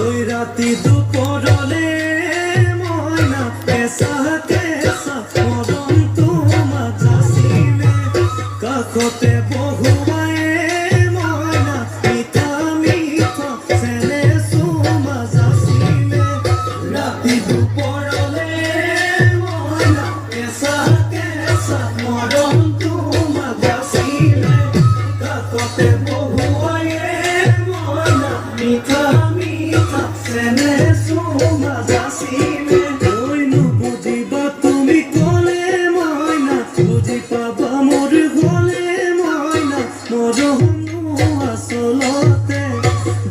ওই ৰাতি দুপৰলে ময়না কেসা কেসা মৰণ তোমা যাচিলে কাষতে বহুৱায়ে ময়না মিঠা মিঠা চেনে চুমা যাচিলে ৰাতি দুপৰলে ময়না কেসা কেসা মৰণ তোমা যাচিলে কাষতে বহুৱায়ে ময়না মিঠা মিঠা চেনে চুমা যাচিলে ঐ নুবুজিবা তুমি ক'লে ময়না বুজি পাবা মোৰ গ'লে ময়না মৰমো আচলতে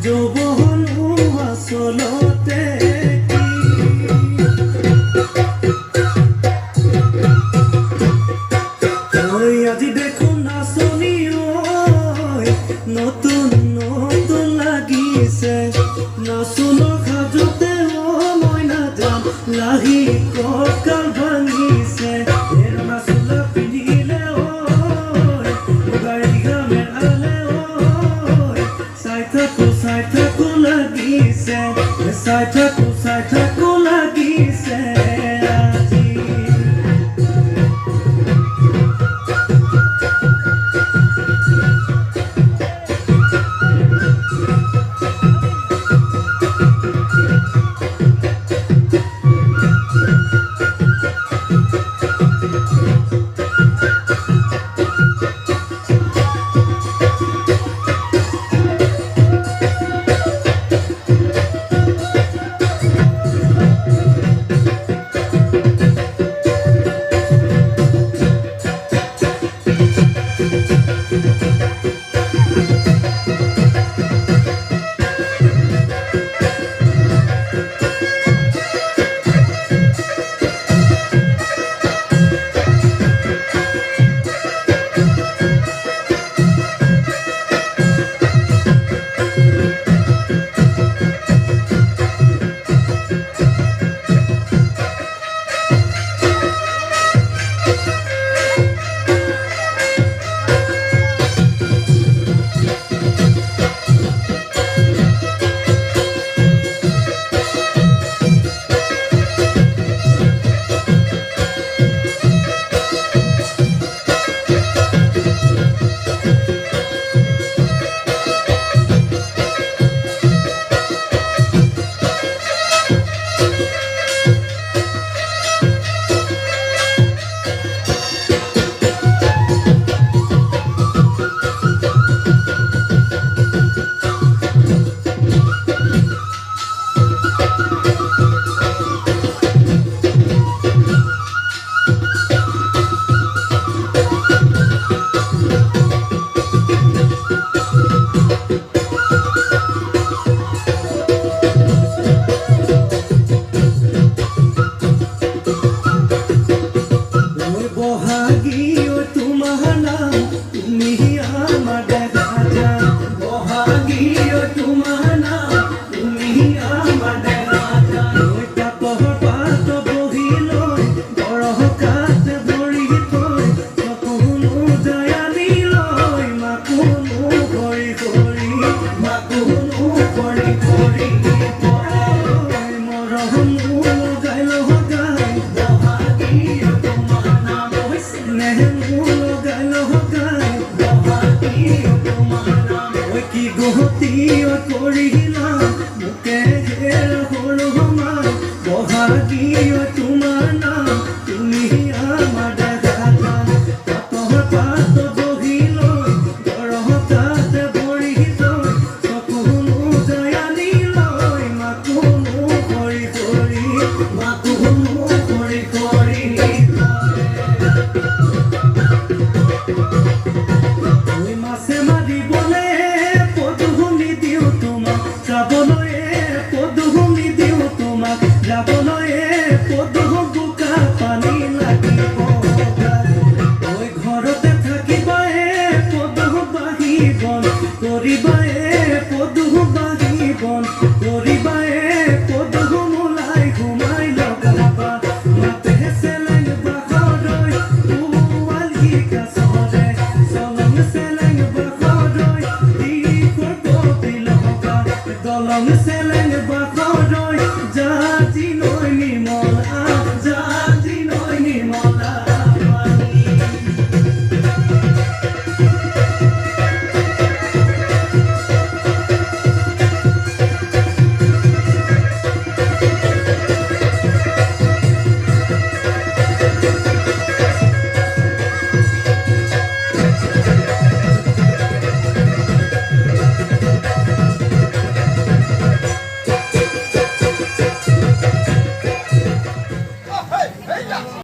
যৌৱনো আচলতে আজি দেখোন নাচনি নতুন নতুন লাগিছে নাচনৰ সাজতে মইনা যাম লাহি কঁকাল ভাঙিছে নাচোলা পিন্ধিলে গাড়ী মেলালে চাই থাকো লাগিছে চাই থাকো লাগিছে আজি যাবলৈয়ে পদু বোকা পানী লাগিব ঐ ঘৰতে থাকিবায়ে পদু বাহিবন কৰিবায়ে পদু বাহিবন কৰিবায়ে পদু মোলাই ঘুমাই লগাবা মাতে চেলেং বাখৰৈ পুৱালি কাছৰে চলং চেলেং বাখৰৈ দলং চেলেং বাখৰৈ যা